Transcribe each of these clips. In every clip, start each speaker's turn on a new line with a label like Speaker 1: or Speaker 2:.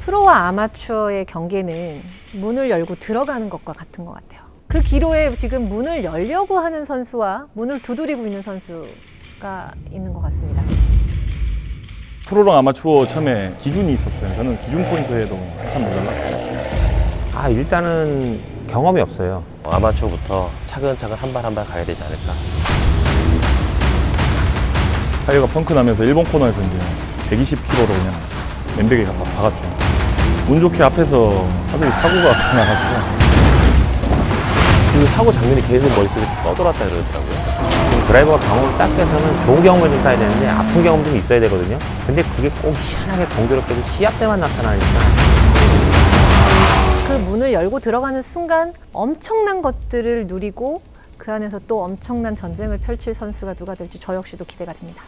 Speaker 1: 프로와 아마추어의 경계는 문을 열고 들어가는 것과 같은 것 같아요. 그 기로에 지금 문을 열려고 하는 선수와 문을 두드리고 있는 선수가 있는 것 같습니다.
Speaker 2: 프로랑 아마추어 처음에 기준이 있었어요. 저는 기준 포인트에도 한참 모자랐고.
Speaker 3: 일단은 경험이 없어요.
Speaker 4: 아마추어부터 차근차근 한 발 한 발 가야 되지 않을까.
Speaker 2: 타이어가 펑크 나면서 일본 코너에서 이제 120km로 그냥 맨백에 갖다 박았죠. 운 좋게 앞에서 차들이 사고가 나가지고.
Speaker 4: 그 사고 장면이 계속 머릿속에 떠돌았다 그러더라고요.
Speaker 3: 드라이버가 경험을 쌓기 위해서는 좋은 경험을 좀 쌓아야 되는데 아픈 경험 좀 있어야 되거든요. 근데 그게 꼭 희한하게 공교롭게도 시합 때만 나타나니까.
Speaker 1: 그 문을 열고 들어가는 순간 엄청난 것들을 누리고 그 안에서 또 엄청난 전쟁을 펼칠 선수가 누가 될지 저 역시도 기대가 됩니다.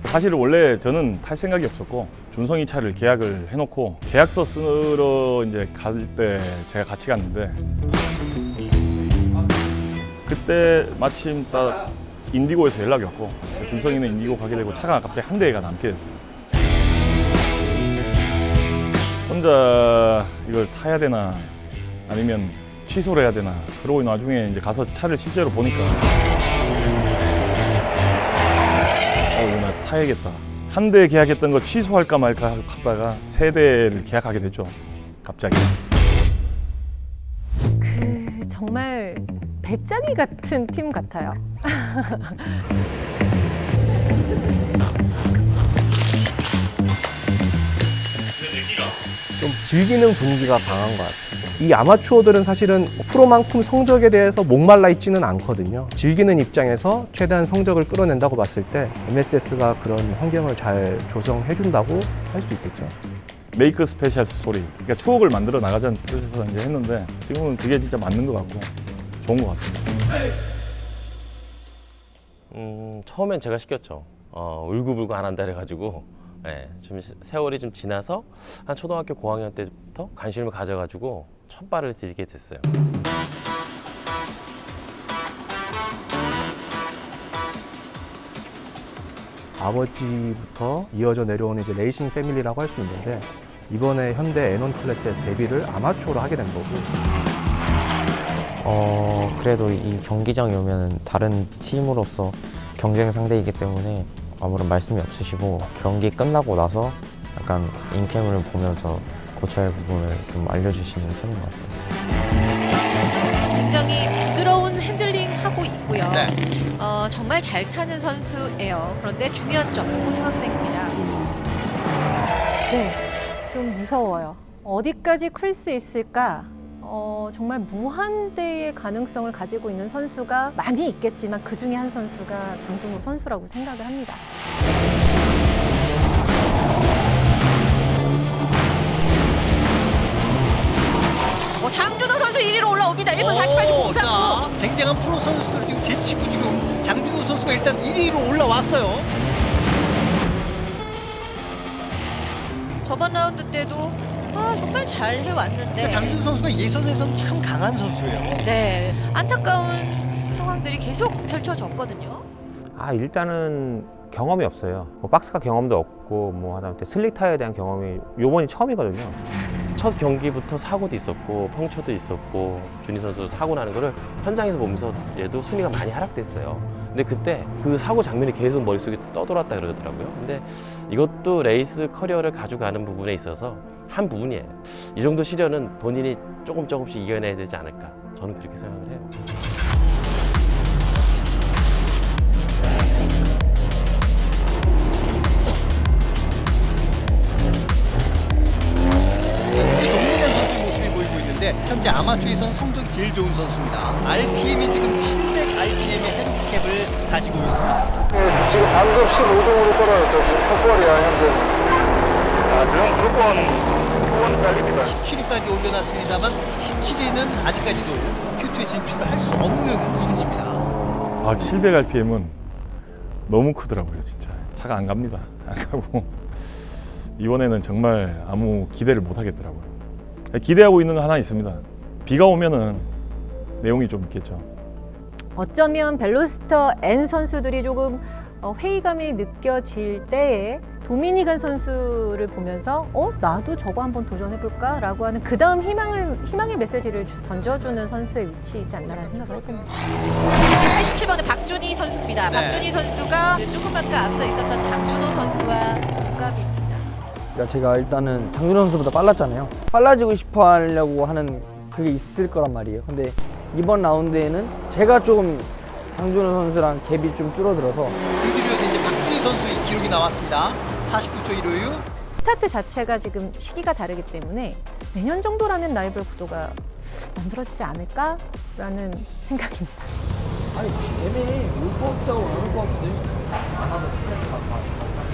Speaker 2: 사실 원래 저는 탈 생각이 없었고 준성이 차를 계약을 해놓고 계약서 쓰러 이제 갈 때 제가 같이 갔는데 그때 마침 딱 인디고에서 연락이 왔고 준성이는 인디고 가게 되고 차가 갑자기 한 대가 남게 됐어요. 혼자 이걸 타야 되나 아니면 취소를 해야 되나 그러고 나중에 이제 가서 차를 실제로 보니까 나 타야겠다. 한 대 계약했던 거 취소할까 말까 하다가 세 대를 계약하게 됐죠. 갑자기.
Speaker 1: 정말 배짱이 같은 팀 같아요.
Speaker 5: 좀 즐기는 분위기가 강한 것 같아요. 이 아마추어들은 사실은 프로만큼 성적에 대해서 목말라 있지는 않거든요. 즐기는 입장에서 최대한 성적을 끌어낸다고 봤을 때 MSS가 그런 환경을 잘 조성해준다고 할 수 있겠죠.
Speaker 2: 메이크 스페셜 스토리. 그러니까 추억을 만들어 나가자는 뜻에서 이제 했는데 지금은 그게 진짜 맞는 것 같고 좋은 것 같습니다.
Speaker 4: 처음엔 제가 시켰죠. 울고불고 안 한다 그래가지고 좀 세월이 좀 지나서 한 초등학교 고학년 때부터 관심을 가져가지고 첫 발을 디디게 됐어요.
Speaker 5: 아버지부터 이어져 내려오는 이제 레이싱 패밀리라고 할 수 있는데 이번에 현대 N1 클래스의 데뷔를 아마추어로 하게 된 거고.
Speaker 6: 그래도 이 경기장에 오면 다른 팀으로서 경쟁 상대이기 때문에 아무런 말씀이 없으시고 경기 끝나고 나서 약간 인캠을 보면서 고쳐야 할 부분을 좀 알려주시는 편인 것 같아요.
Speaker 7: 굉장히 부드러운 핸들링 하고 있고요.
Speaker 8: 네.
Speaker 7: 정말 잘 타는 선수예요. 그런데 중요한 점, 고등학생입니다.
Speaker 1: 네, 좀 무서워요. 어디까지 클 수 있을까? 정말 무한대의 가능성을 가지고 있는 선수가 많이 있겠지만 그 중에 한 선수가 장준호 선수라고 생각을 합니다.
Speaker 7: 장준호 선수 1위로 올라옵니다. 1분 48초 039.
Speaker 8: 자, 쟁쟁한 프로 선수들 지금 제치고 지금 장준호 선수가 일단 1위로 올라왔어요.
Speaker 7: 저번 라운드 때도 정말 잘 해왔는데
Speaker 8: 장준호 선수가 예선에서는 참 강한 선수예요.
Speaker 7: 네, 안타까운 상황들이 계속 펼쳐졌거든요.
Speaker 3: 일단은 경험이 없어요. 박스카 경험도 없고 하다못해 슬릭 타이어에 대한 경험이 요번이 처음이거든요.
Speaker 4: 첫 경기부터 사고도 있었고 펑처도 있었고 준희 선수 사고 나는 거를 현장에서 보면서 얘도 순위가 많이 하락됐어요. 근데 그때 그 사고 장면이 계속 머릿속에 떠돌았다 그러더라고요. 근데 이것도 레이스 커리어를 가져가는 부분에 있어서 한 부분이에요. 이 정도 시련은 본인이 조금씩 이겨내야 되지 않을까. 저는 그렇게 생각을 해요.
Speaker 8: 동민현 선수의 모습이 보이고 있는데 현재 아마추어에서는 성적이 제일 좋은 선수입니다. RPM이 지금 700 RPM의 핸디캡을 가지고 있습니다.
Speaker 9: 지금 방금 15등으로 떨어졌죠. 지금 턱걸이야 현재. 그럼 무조건 달립니다.
Speaker 8: 17위까지 올려놨습니다만 17위는 아직까지도 Q2에 진출을 할 수 없는 순위입니다.
Speaker 2: 700rpm은 너무 크더라고요, 진짜. 차가 안 갑니다. 안 가고 이번에는 정말 아무 기대를 못 하겠더라고요. 기대하고 있는 거 하나 있습니다. 비가 오면은 내용이 좀 있겠죠.
Speaker 1: 어쩌면 벨로스터 N 선수들이 조금 회의감이 느껴질 때에 도미니간 선수를 보면서 나도 저거 한번 도전해볼까? 라고 하는 그 다음 희망의 메시지를 던져주는 선수의 위치이지 않나라는 생각을 했습니다.
Speaker 7: 87번의 박준희 선수입니다.
Speaker 8: 네.
Speaker 7: 박준희 선수가 조금 아까 앞서 있었던 장준호 선수와 동갑입니다.
Speaker 10: 그러니까 제가 일단은 장준호 선수보다 빨랐잖아요. 빨라지고 싶어 하려고 하는 그게 있을 거란 말이에요. 근데 이번 라운드에는 제가 조금 장준호 선수랑 갭이 좀 줄어들어서
Speaker 8: 그 뒤로서 이제 박준희 선수의 기록이 나왔습니다. 49초 156.
Speaker 1: 스타트 자체가 지금 시기가 다르기 때문에 내년 정도라면 라이벌 구도가 만들어지지 않을까라는 생각입니다.
Speaker 10: 아니 애매해. 올 것 같다고 안 올 것 같은데 안 하면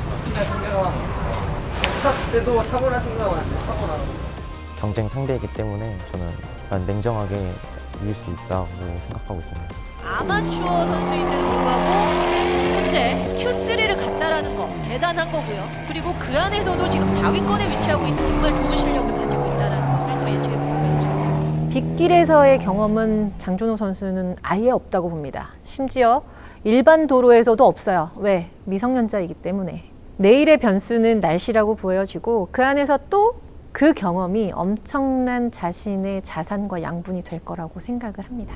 Speaker 10: 스피드 생각하고 스타트 때도 사고나 생각하면 안 돼. 사고나
Speaker 6: 경쟁 상대이기 때문에 저는 약간 냉정하게 이길 수 있다고 생각하고 있습니다.
Speaker 7: 아마추어 선수인데도 불구하고 현재 Q3를 갔다라는 거 대단한 거고요. 그리고 그 안에서도 지금 4위권에 위치하고 있는 정말 좋은 실력을 가지고 있다는 것을 또 예측해 볼 수가 있죠.
Speaker 1: 빗길에서의 경험은 장준호 선수는 아예 없다고 봅니다. 심지어 일반 도로에서도 없어요. 왜? 미성년자이기 때문에. 내일의 변수는 날씨라고 보여지고 그 안에서 또 그 경험이 엄청난 자신의 자산과 양분이 될 거라고 생각을 합니다.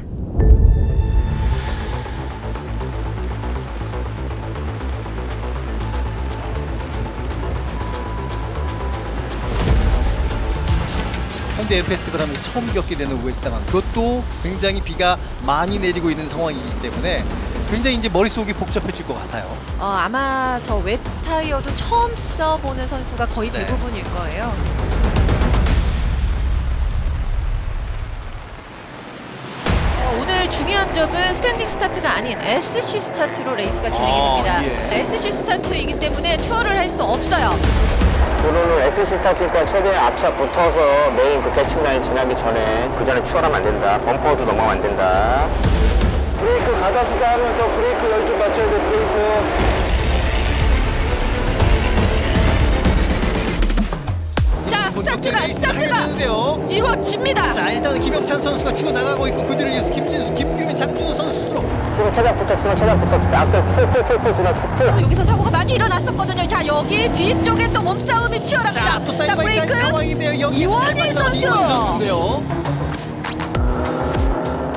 Speaker 8: 현대 에어페스티벌 하면서 처음 겪게 되는 OS 상황. 그것도 굉장히 비가 많이 내리고 있는 상황이기 때문에 굉장히 이제 머릿속이 복잡해질 것 같아요.
Speaker 7: 아마 저 웹 타이어도 처음 써보는 선수가 거의
Speaker 8: 네.
Speaker 7: 대부분일 거예요. 오늘 중요한 점은 스탠딩 스타트가 아닌 SC 스타트로 레이스가 진행이 됩니다.
Speaker 8: 예.
Speaker 7: SC 스타트이기 때문에 투어를 할 수 없어요.
Speaker 3: 오늘은 SC 스타트니까 최대한 앞차 붙어서 메인 그 대칭 라인 지나기 전에 그 전에 추월하면 안 된다. 범퍼도 넘어가면 안 된다.
Speaker 9: 브레이크 가다시다 하면서 브레이크 열 좀 맞춰야 돼. 브레이크.
Speaker 7: 자, 스타트가
Speaker 8: 되는데요.
Speaker 7: 이루어집니다.
Speaker 8: 자, 일단은 김영찬 선수가 치고 나가고 있고 그들을 위해서 김진수, 김규민, 장준호 선수로
Speaker 3: 지금 최대한 붙어, 지금 최대한 붙어. 앞서 툭툭툭툭 지나 툭툭.
Speaker 7: 여기서 사고가 많이 일어났었거든요. 자, 여기 뒤쪽에 또 몸싸움이 치열합니다.
Speaker 8: 자, 또 사이드 바이 사이드
Speaker 7: 브레이크.
Speaker 8: 상황인데요. 여기서 잘
Speaker 7: 이원일
Speaker 8: 빠져나온
Speaker 7: 선수.
Speaker 8: 이원일 선수인데요.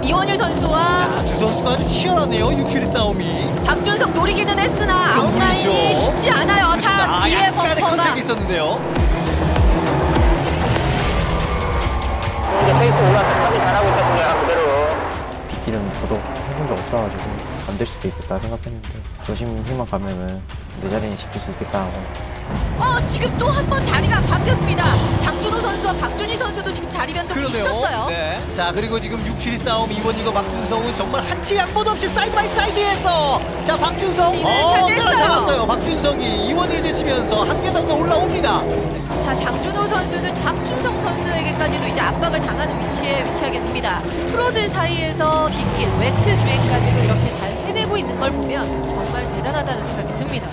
Speaker 7: 이원일 선수와
Speaker 8: 아, 두 선수가 아주 치열하네요. 6킬의 싸움이.
Speaker 7: 박준석 노리기는 했으나
Speaker 8: 좀
Speaker 7: 아웃라인이
Speaker 8: 무리죠.
Speaker 7: 쉽지 않아요. 자, 뒤에
Speaker 8: 약간의
Speaker 7: 범퍼가
Speaker 8: 컨택이 있었는데요.
Speaker 3: 이제 페이스 올라왔다. 탑이 잘하고 있다. 그냥 그대로.
Speaker 6: 빗길은 저도 해본 적 없어가지고 안 될 수도 있겠다 생각했는데 조심히만 가면은 내 자리는 지킬 수 있겠다.
Speaker 7: 지금 또 한 번 자리가 바뀌었습니다. 장준호 선수와 박준희 선수도 지금 자리 변동이 있었어요.
Speaker 8: 네. 자, 그리고 지금 6킬의 싸움 이원일과 박준성은 정말 한치 양보도 없이 사이드 바이 사이드에서 자, 박준성 따라잡았어요. 박준성이 이원일 제치면서 한 계단 더 올라옵니다.
Speaker 7: 자, 장준호 선수는 박준성 선수에게까지도 이제 압박을 당하는 위치에 위치하게 됩니다. 프로들 사이에서 빗길, 웨트 주행까지도 이렇게 잘 해내고 있는 걸 보면 정말 대단하다는 생각이 듭니다.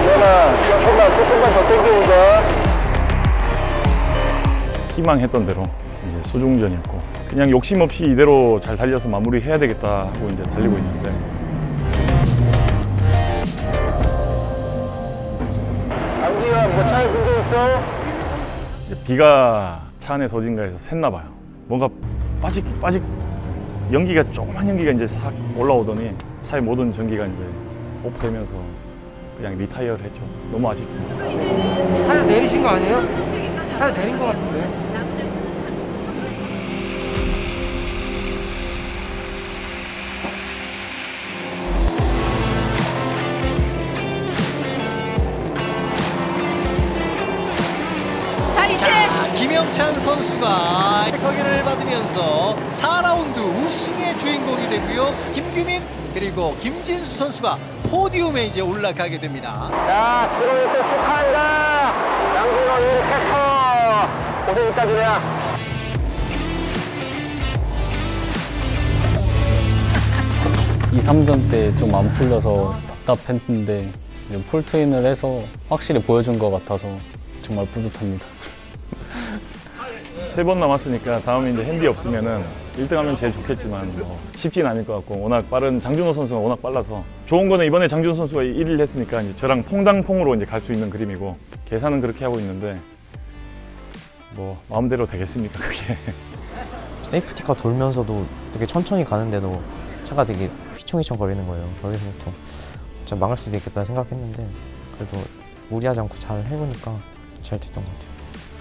Speaker 9: 이현아, 조금만 더 당겨보자.
Speaker 2: 희망했던 대로 이제 수중전이었고 그냥 욕심 없이 이대로 잘 달려서 마무리해야 되겠다 하고 이제 달리고 있는데
Speaker 9: 안기야, 뭐 차에 문제 있어?
Speaker 2: 이제 비가 차 안에 어딘가에서 샜나 봐요. 뭔가 빠직 연기가 조그만 연기가 이제 싹 올라오더니 차의 모든 전기가 이제 오프되면서 그냥 리타이어를 했죠. 너무 아쉽습니다.
Speaker 10: 차에 내리신 거 아니에요? 차에 내린 거 같은데.
Speaker 7: 자, 이제
Speaker 8: 자, 김영찬 선수가 체크기를 받으면서 4라운드 우승의 주인공이 되고요. 김규민 그리고 김진수 선수가 포디움에 이제 올라가게 됩니다.
Speaker 3: 자, 들어올 때 축하한다. 양준호 일 캐스터. 고생했다, 준호야.
Speaker 11: 2, 3전 때 좀 안 풀려서 답답했는데 이제 폴트인을 해서 확실히 보여준 것 같아서 정말 뿌듯합니다.
Speaker 2: 3번 남았으니까 다음에 이제 핸디 없으면은 1등하면 제일 좋겠지만 뭐 쉽진 않을 것 같고 워낙 빠른 장준호 선수가 워낙 빨라서 좋은 거는 이번에 장준호 선수가 1위를 했으니까 이제 저랑 퐁당퐁으로 이제 갈 수 있는 그림이고 계산은 그렇게 하고 있는데 뭐 마음대로 되겠습니까 그게.
Speaker 6: 세이프티카 돌면서도 되게 천천히 가는데도 차가 되게 휘청휘청 거리는 거예요. 거기서부터 진짜 망할 수도 있겠다 생각했는데 그래도 무리하지 않고 잘 해보니까 잘 됐던 것 같아요.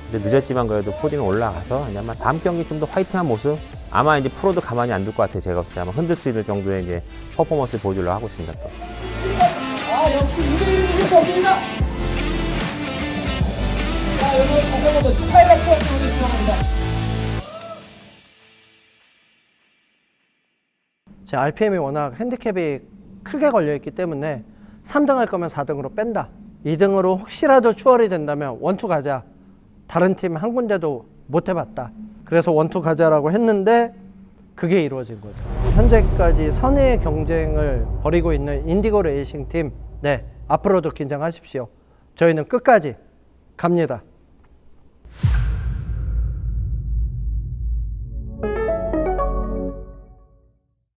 Speaker 3: 이제 늦었지만 그래도 포디움에 올라가서 이제 아마 다음 경기 좀 더 화이팅한 모습 아마 이제 프로도 가만히 안 둘 것 같아요. 제가 봤을 때 아마 흔들 수 있는 정도의 이제 퍼포먼스를 보여주려고 하고 있습니다. 또.
Speaker 9: 역시 2대1 경기입니다. 자, 여러분 다시 한번 축하의 박수 보내주시기 바랍니다.
Speaker 5: 제 RPM이 워낙 핸디캡이 크게 걸려있기 때문에 3등 할 거면 4등으로 뺀다. 2등으로 혹시라도 추월이 된다면 원투 가자. 다른 팀 한 군데도 못 해봤다. 그래서 원투 가자라고 했는데 그게 이루어진 거죠. 현재까지 선의의 경쟁을 벌이고 있는 인디고 레이싱 팀, 네, 앞으로도 긴장하십시오. 저희는 끝까지 갑니다.